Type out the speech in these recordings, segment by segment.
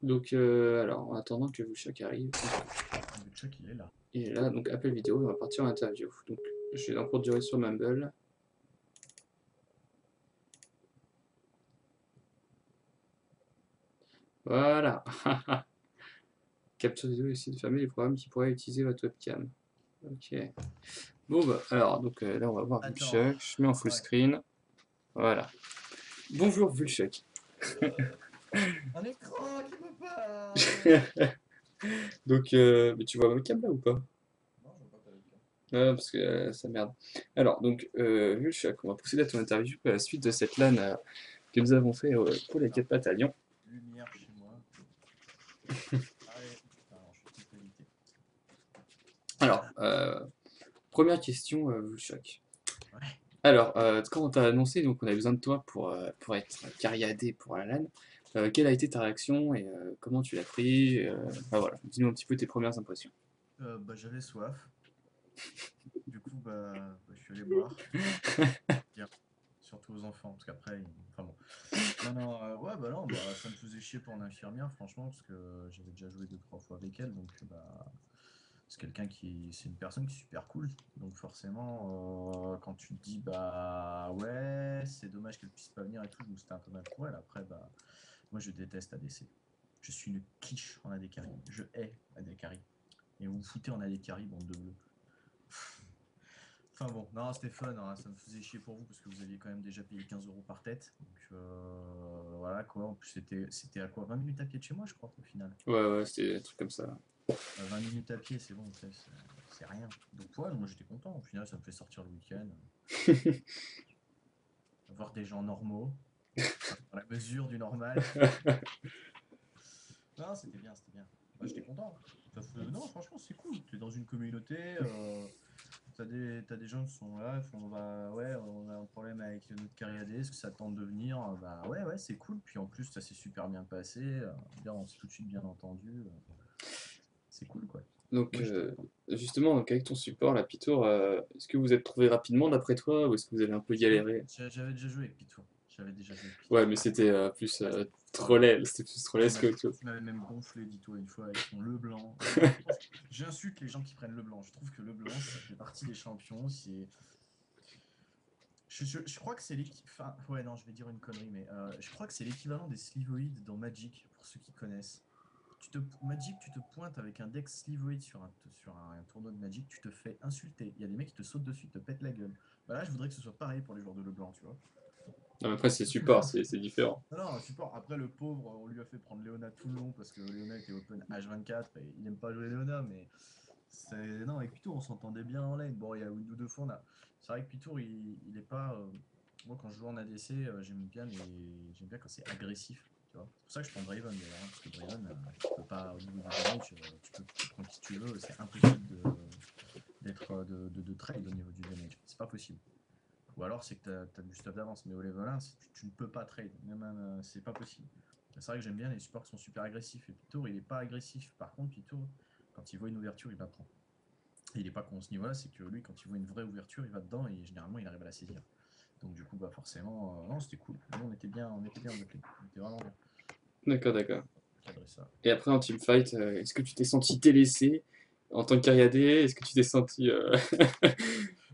Donc, alors, en attendant que Vushak arrive, Le Chuck, il est là. il est là, donc appel vidéo, on va partir en interview. Donc, je suis en cours de durée sur Mumble. Voilà. Capture vidéo, essayer de fermer les programmes qui pourraient utiliser votre webcam. Ok. Bon, bah, alors, donc là, on va voir Attends. Vushak. Je mets en full Ouais. screen. Voilà. Bonjour Vushak. Un écran qui veut pas. Donc, mais tu vois ma webcam là ou pas? Non, je vois pas ta webcam. Ouais, parce que ça merde. Alors, donc, Vushak, on va procéder à ton interview à la suite de cette LAN que nous avons fait pour les Alors, 4 bataillons. lumière chez moi. Allez. Alors, je suis petite qualité. Alors, première question, Vushak. Ouais. Alors, quand on t'a annoncé donc on avait besoin de toi pour être cariadé pour la LAN, quelle a été ta réaction et comment tu l'as pris? Bah voilà, dis-nous un petit peu tes premières impressions. Bah, j'avais soif. Du coup, je suis allé boire. Bien. Surtout aux enfants, parce qu'après, enfin bon. Non, non, ouais, bah non, bah, ça me faisait chier pour l'infirmière, franchement, parce que j'avais déjà joué 2, 3 fois avec elle, donc c'est quelqu'un c'est une personne qui est super cool. Donc forcément, quand tu te dis, bah ouais, c'est dommage qu'elle puisse pas venir et tout, donc c'était un peu mal pour elle. Après, bah, moi je déteste ADC. Je suis une quiche en AD carry. Je hais AD carry. Et vous me foutez en AD carry, bande de bleus. Enfin bon, non, c'était fun, hein, ça me faisait chier pour vous parce que vous aviez quand même déjà payé 15 € par tête. Donc voilà quoi, en plus c'était à quoi 20 minutes à pied de chez moi, je crois, au final. Ouais, ouais, c'était un truc comme ça. 20 minutes à pied, c'est bon, c'est rien. Donc ouais, moi j'étais content, au final ça me fait sortir le week-end, voir des gens normaux, enfin, dans la mesure du normal. Non, c'était bien, c'était bien. Bah, j'étais content. Non, franchement, c'est cool. Tu es dans une communauté, t'as des gens qui sont là, ils font bah ouais, on a un problème avec notre carrière, est-ce que ça tente de venir? Bah ouais, ouais, c'est cool. Puis en plus, ça s'est super bien passé. Bien, on s'est tout de suite bien entendu. C'est cool, quoi. Donc, Moi, j'étais content. justement, donc avec ton support, la Pitour, est-ce que vous êtes trouvé rapidement d'après toi ou est-ce que vous avez un peu galéré? J'avais déjà joué avec Pitour. J'avais déjà joué avec Ouais, Pitour. mais c'était plus Ouais, trolley, c'était plus trollesque que autre chose. tu m'avais même gonflé, dis-toi, une fois avec son Leblanc. J'insulte les gens qui prennent Leblanc. Je trouve que Leblanc, ça fait partie des champions. Je crois que c'est l'équivalent. Enfin, ouais, non, je vais dire une connerie, mais je crois que c'est l'équivalent des Slivoïdes dans Magic, pour ceux qui connaissent. Magic, tu te pointes avec un deck Slivoïde sur un tournoi de Magic, tu te fais insulter. Il y a des mecs qui te sautent dessus, te pètent la gueule. Bah là, je voudrais que ce soit pareil pour les joueurs de Leblanc, tu vois. Non, mais après, c'est support, c'est différent. Non, non, support. Après, le pauvre, on lui a fait prendre Léona tout le long parce que Léona était open H24 et il aime pas jouer Léona, mais non, avec Pitour, on s'entendait bien en lane. Bon, il y a une ou deux fois, c'est vrai que Pitour, il est pas. Moi, quand je joue en ADC, j'aime bien quand c'est agressif. Tu vois. C'est pour ça que je prends Draven d'ailleurs, hein, parce que Draven, tu peux pas, au niveau du damage, tu prends qui tu veux, c'est impossible de trade au niveau du damage. C'est pas possible. Ou alors c'est que tu as du stuff d'avance, mais au level 1, tu ne peux pas trade, même c'est pas possible. C'est vrai que j'aime bien les supports qui sont super agressifs, et Pitour, il est pas agressif. Par contre, Pitour, quand il voit une ouverture, il la prend. Et il est pas con à ce niveau-là, c'est que lui, quand il voit une vraie ouverture, il va dedans et généralement, il arrive à la saisir. Donc du coup, bah forcément, non, c'était cool. Nous, on était bien en botlane. On était vraiment bien. D'accord, d'accord. Cadrer ça. Et après, en teamfight, est-ce que tu t'es senti délaissé en tant que carrière? Est-ce que tu t'es senti.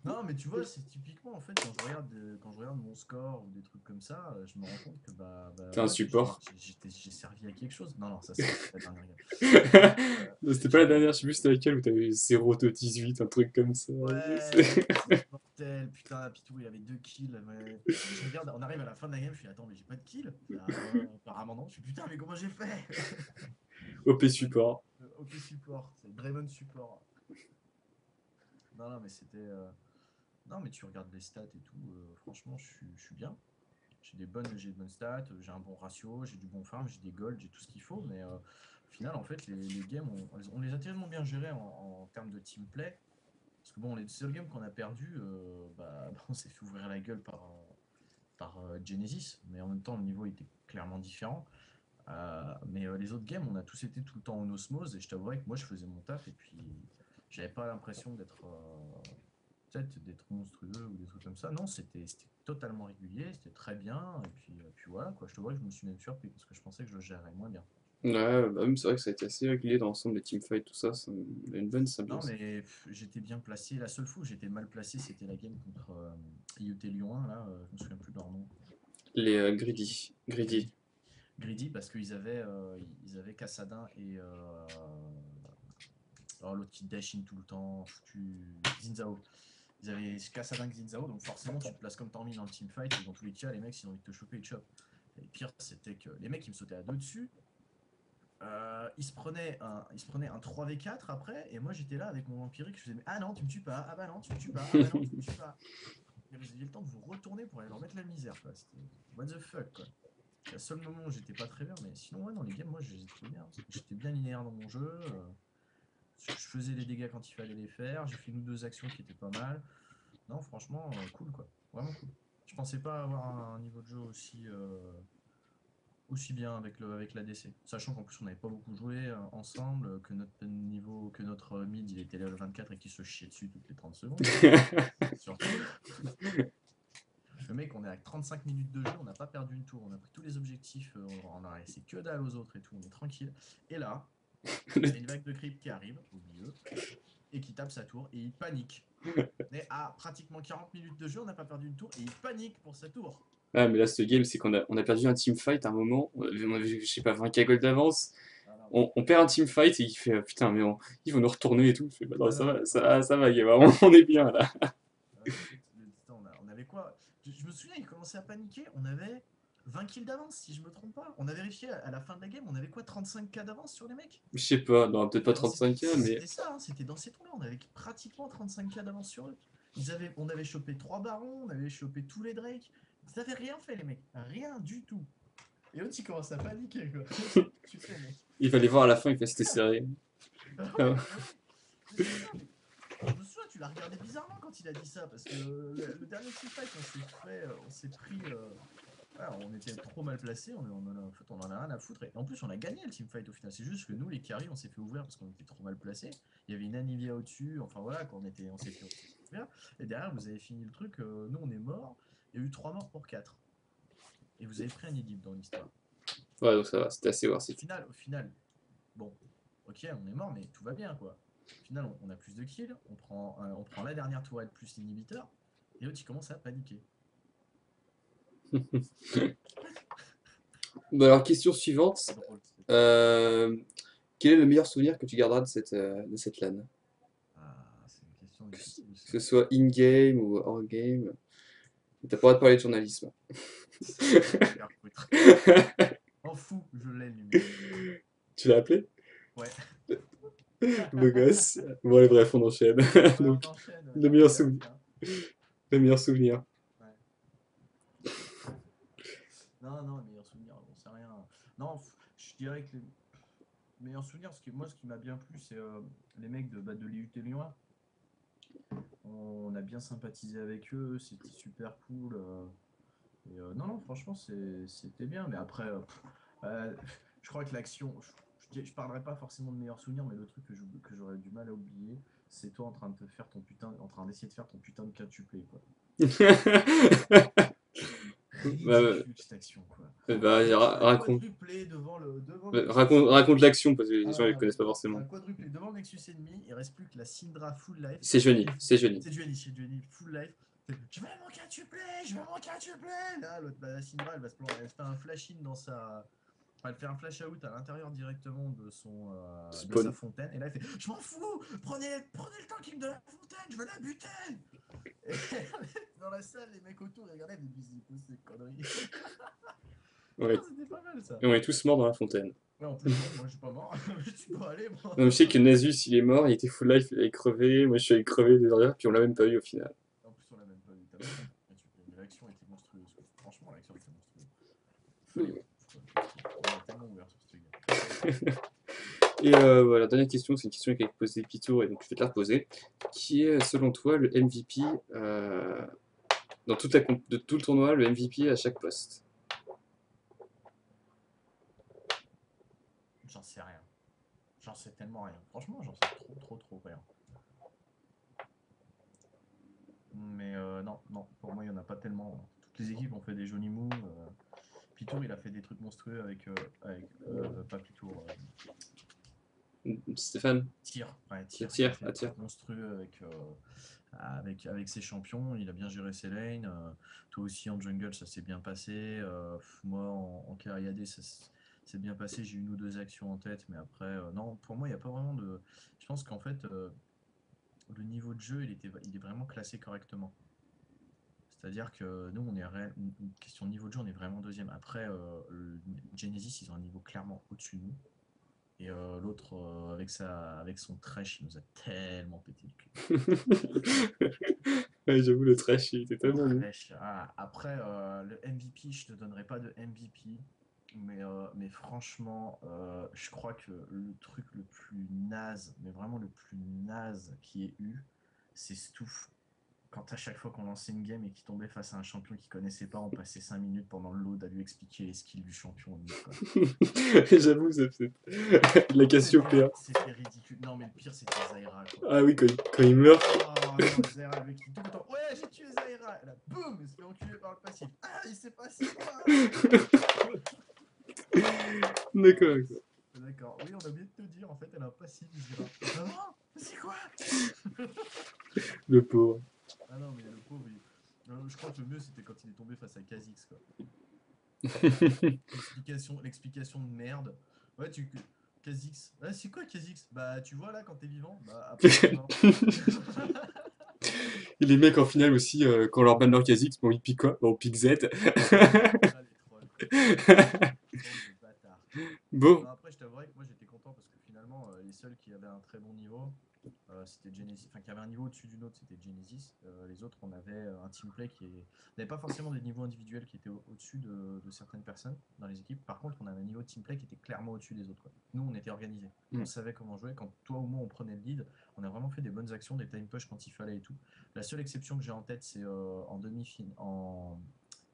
Non, mais tu vois, c'est typiquement en fait quand je regarde mon score ou des trucs comme ça, je me rends compte que bah T'es un ouais, support? j'ai servi à quelque chose. Non, non, ça c'est la dernière game. Mais Non, c'était pas la j'ai dernière, je sais plus c'était laquelle où t'avais 0 de 18, un truc comme ça. ouais, c'était mortel. Putain, Pitou, il avait 2 kills. Ouais. Je regarde, on arrive à la fin de la game, je suis attends, mais j'ai pas de kill. Apparemment non. Je suis putain, mais comment j'ai fait? OP Ouais, support. OP support, c'est Draven support. Non, non, mais c'était. Non, mais tu regardes les stats et tout, franchement, je suis bien. J'ai de bonnes stats, j'ai un bon ratio, j'ai du bon farm, j'ai des golds, j'ai tout ce qu'il faut, mais au final, en fait, les games, on les a tellement bien gérés en termes de team play, parce que bon, les seuls games qu'on a perdus, on s'est fait ouvrir la gueule par Genesis, mais en même temps, le niveau était clairement différent. Mais les autres games, on a tous été tout le temps en osmose, et je t'avouerais que moi, je faisais mon taf, et puis j'avais pas l'impression peut-être d'être monstrueux ou des trucs comme ça. Non, c'était totalement régulier, c'était très bien. Et puis voilà, quoi. Je te vois que je me suis même surpris parce que je pensais que je le gérerais moins bien. Ouais, bah, même c'est vrai que ça a été assez régulier dans l'ensemble des teamfights, tout ça, ça a une bonne Non, symbiose. mais j'étais bien placé. La seule fois où j'étais mal placé, c'était la game contre IoT Lyon 1, là, je me souviens plus de leur nom. Les greedy. Greedy. Greedy. Greedy, parce ils avaient Cassadin et alors l'autre qui dash in tout le temps, foutu Zinzao. Ils avaient Cassadin et Zinzao, donc forcément tu te places comme t'as envie dans le teamfight, et dans tous les cas, les mecs, s'ils ont envie de te choper, ils te chopent. Et le pire, c'était que les mecs, ils me sautaient à deux dessus. Il se prenait un 3v4 après, et moi j'étais là avec mon empirique, je faisais ah non, tu me tues pas, ah bah non, tu me tues pas, ah bah non, tu me tues pas. Et vous aviez le temps de vous retourner pour aller leur mettre la misère, quoi. C'était what the fuck, quoi. C'est le seul moment où j'étais pas très bien, mais sinon, ouais, dans les games, moi je les ai trouvés bien. J'étais bien linéaire dans mon jeu, je faisais les dégâts quand il fallait les faire, j'ai fait une ou deux actions qui étaient pas mal. Non, franchement, cool, quoi. Vraiment cool. Je pensais pas avoir un niveau de jeu aussi bien avec avec l'ADC. Sachant qu'en plus on n'avait pas beaucoup joué ensemble, que notre niveau, que notre mid il était level 24 et qu'il se chiait dessus toutes les 30 secondes. Surtout, le mec, on est à 35 minutes de jeu, on n'a pas perdu une tour, on a pris tous les objectifs, on a laissé que dalle aux autres et tout, on est tranquille. Et là, il y a une vague de creep qui arrive au milieu et qui tape sa tour et il panique. Mais à pratiquement 40 minutes de jeu, on n'a pas perdu une tour et il panique pour sa tour. Ah, mais là, ce game, c'est qu'on a perdu un teamfight à un moment, on avait, je sais pas, 20K gold d'avance, Ah non, mais... on perd un teamfight et il fait putain, mais ils vont nous retourner et tout. Je fais, bah non, Ah ça non, va, ah non. ça va, Guéva, on est bien là. Écoute, on avait quoi? Je me souviens, il commençait à paniquer. On avait 20 kills d'avance, si je me trompe pas. On a vérifié à la fin de la game, on avait quoi? 35K d'avance sur les mecs? Je sais pas, non, peut-être pas C'était dans 35K, mais c'était ça, hein, c'était dans ces temps-là. On avait pratiquement 35K d'avance sur eux. On avait chopé 3 barons, on avait chopé tous les Drake. Ils avaient rien fait, les mecs. Rien du tout. Et l'autre, il commence à paniquer, quoi. Tu fais, mec. il fallait voir à la fin, il fait c'était serré. Ah ouais, mais ouais. Mais c'est ça, mais je me souviens, tu l'as regardé bizarrement quand il a dit ça, parce que le dernier teamfight, on s'est pris. Voilà, on était trop mal placés, en fait, on en a rien à foutre. Et en plus, on a gagné le teamfight au final. C'est juste que nous, les carries, on s'est fait ouvrir parce qu'on était trop mal placés. Il y avait une Anivia au-dessus, enfin voilà, on s'est fait ouvrir. Et derrière, vous avez fini le truc, nous, on est morts. Il y a eu 3 morts pour 4. Et vous avez pris un Edip dans l'histoire. Ouais, donc ça va, c'était assez Donc worth it. au final, bon, ok, on est mort, mais tout va bien, quoi. Au final, on a plus de kills, on prend la dernière tourelle plus l'inhibiteur, et l'autre, il commence à paniquer. Bah alors, question suivante. C'est drôle. Euh, Quel est le meilleur souvenir que tu garderas de cette LAN? Ah, c'est une question Que difficile, ça. ce soit in-game ou hors-game. T'as pas le droit de parler de journalisme. Je vais me faire foutre. En fou, je l'ai, le numéro. Tu l'as appelé? Ouais. Beau gosse. Bon, allez, bref, on enchaîne. Ouais, on Donc, enchaîne. le Non, meilleur mais là, souvenir. tiens. Le meilleur souvenir. Ouais. Non, non, le meilleur souvenir, j'en sais rien. Non, je dirais que les meilleurs souvenirs, ce qui m'a bien plu, c'est les mecs de l'IUT Lyon 1. On a bien sympathisé avec eux, c'était super cool. Non, non, franchement, c'était bien. Mais après, euh, je crois que l'action, je parlerai pas forcément de meilleurs souvenirs, mais le truc que j'aurais du mal à oublier, c'est toi en train de te faire en train d'essayer de faire ton putain de quintuplé, quoi. Bah, Ridicule cette action, quoi. bah, Tu fais un raconte, quadruplé devant le Nexus raconte ennemi. l'action parce que les gens Ah ne non, mais connaissent pas c'est forcément. un quadruplé devant le Nexus ennemi. Il reste plus que la Syndra full life. C'est Johnny, Et c'est Johnny. c'est Dueli full life. Je veux mon quintuplé, je veux mon quintuplé. Là, la Syndra, elle va se planter. Elle fait un flash in dans sa. Enfin, elle fait un flash out à l'intérieur directement de sa Spawn. fontaine. Et là, elle fait je m'en fous, prenez le tanking de la fontaine, je veux la buter. Et dans la salle, les mecs autour, ils regardaient, ils disaient c'est conneries. Ouais. Ah, c'était pas mal ça. Et on est tous morts dans la fontaine. Ouais, en plus, moi je suis pas mort. Je suis pas allé, moi. Non, je sais que Nasus il est mort, il était full life, il avait crevé. Moi je suis allé crever derrière, puis on l'a même pas eu au final. En plus, on l'a même pas vu. T'as même pas vu. L'action était monstrueuse. Franchement, l'action était monstrueuse. Fallait voir. On est tellement ouvert sur ce gars. Et voilà, dernière question, c'est une question qui a été posée Pitour, et donc je vais te la reposer. Qui est selon toi le MVP dans de tout le tournoi, le MVP à chaque poste? J'en sais rien. J'en sais tellement rien. Franchement, j'en sais trop rien. Mais non, non, pour moi, il n'y en a pas tellement. Toutes les équipes ont fait des jolis moves. Pitour, il a fait des trucs monstrueux pas Pitour, Stéphane, Tyr. Ouais, le Tyr, il a tir, fait à des tir. trucs monstrueux avec ses champions. Il a bien géré ses lanes. Toi aussi en jungle, ça s'est bien passé. Moi en carry AD, s'est bien passé. J'ai une ou deux actions en tête, mais après, non, pour moi, il n'y a pas vraiment de. Je pense qu'en fait, le niveau de jeu, il est vraiment classé correctement. C'est-à-dire que nous, une question de niveau de jeu, on est vraiment deuxième. Après, Genesis, ils ont un niveau clairement au-dessus de nous. Et l'autre, avec son trash, il nous a tellement pété le cul. Ouais, j'avoue, le trash, il était tellement nul. Trash. Ah, après, le MVP, je te donnerai pas de MVP. Mais franchement, je crois que le truc le plus naze, mais vraiment le plus naze qui ait eu, c'est Stouff. Quand à chaque fois qu'on lançait une game et qu'il tombait face à un champion qu'il connaissait pas, on passait 5 minutes pendant le load à lui expliquer les skills du champion. Quoi. J'avoue, c'est la Cassiopeia. C'était ridicule. Non, mais le pire, c'était Zaira. Quoi. Ah oui, quand il meurt. Oh non, Zaira, le mec qui tout le temps. Ouais, j'ai tué Zaira. Et là, boum, il se fait enculer par le passif. Ah, il s'est passé quoi. D'accord. D'accord. Oui, on a oublié de te dire, en fait, elle a un passif, Zaira. Ah non, c'est quoi? Le pauvre. Ah non, mais le pauvre, je crois que le mieux, c'était quand il est tombé face à Kha'Zix, quoi. L'explication de merde. Ouais, Kha'Zix. Ah, c'est quoi Kha'Zix? Bah, tu vois là, quand t'es vivant, bah, après, t'es mort. Et les mecs en finale aussi, quand leur ban leur Kha'Zix, bon, ils piquent quoi? Bon, on pique Z. Ah, les trolls, quoi. Bande de bâtards. Bon, Non, après, je t'avouerais que moi, j'étais content parce que finalement, les seuls qui avaient un très bon niveau, c'était Genesis, enfin qui avait un niveau au-dessus d'une autre, c'était Genesis. Les autres, on avait un teamplay n'avait pas forcément des niveaux individuels qui étaient au-dessus de certaines personnes dans les équipes. Par contre, on avait un niveau de teamplay qui était clairement au-dessus des autres. Quoi. Nous, on était organisés, on savait comment jouer. Quand toi ou moi, on prenait le lead, on a vraiment fait des bonnes actions, des time push quand il fallait et tout. La seule exception que j'ai en tête, c'est en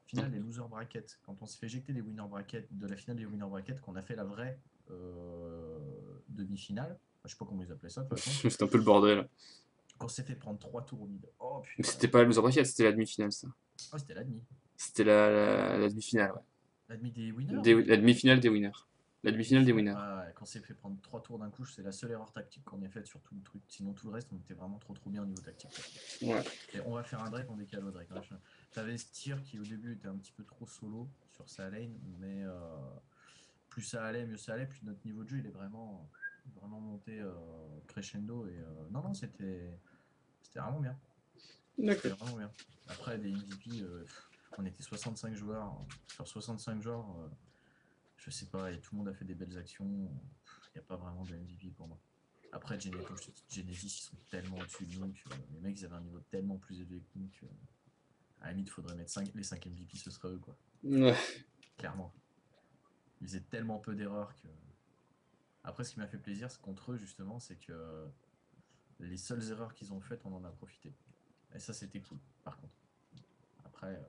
finale des loser brackets, quand on s'est fait éjecter des winner brackets, de la finale des winner brackets, qu'on a fait la vraie demi-finale. Je sais pas comment ils appelaient ça de toute façon. c'est un peu le bordel. On s'est fait prendre 3 tours au mid. Oh Mais putain. c'était pas la loser bracket, c'était la demi-finale, ça. Oh, c'était la demi. C'était la demi-finale, ouais. La demi des winners La demi-finale des winners. La demi-finale des winners. Ouais, quand on s'est fait prendre 3 tours d'un coup, c'est la seule erreur tactique qu'on ait faite sur tout le truc. Sinon, tout le reste, on était vraiment trop bien au niveau tactique. Ouais. Et on va faire un Drake, on décale au Drake. T'avais ce tir qui, au début, était un petit peu trop solo sur sa lane, mais plus ça allait, mieux ça allait. Puis notre niveau de jeu, il est vraiment monté crescendo. Et non, c'était vraiment bien. C'était D'accord. vraiment bien. Après, des MVP, on était 65 joueurs. Sur 65 joueurs, je sais pas, et tout le monde a fait des belles actions. Il n'y a pas vraiment de MVP pour moi. Après, comme je te dis, Genesis, ils sont tellement au-dessus de nous que les mecs, ils avaient un niveau tellement plus élevé que nous que, à la limite, il faudrait mettre les 5 MVP, ce serait eux, quoi. Ouais. Clairement. Ils faisaient tellement peu d'erreurs que. Après, ce qui m'a fait plaisir contre eux, justement, c'est que les seules erreurs qu'ils ont faites, on en a profité. Et ça, c'était cool, par contre. Après,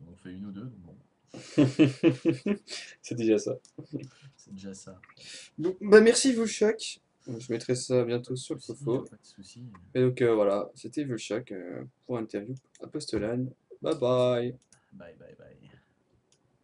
on en fait une ou deux, donc bon. C'est déjà ça. C'est déjà ça. Bon, bah merci Vulchak. Je mettrai ça bientôt sur le Pas Fofo. de soucis. Et donc voilà, c'était Vulchak pour interview Apostolan. Bye bye. Bye.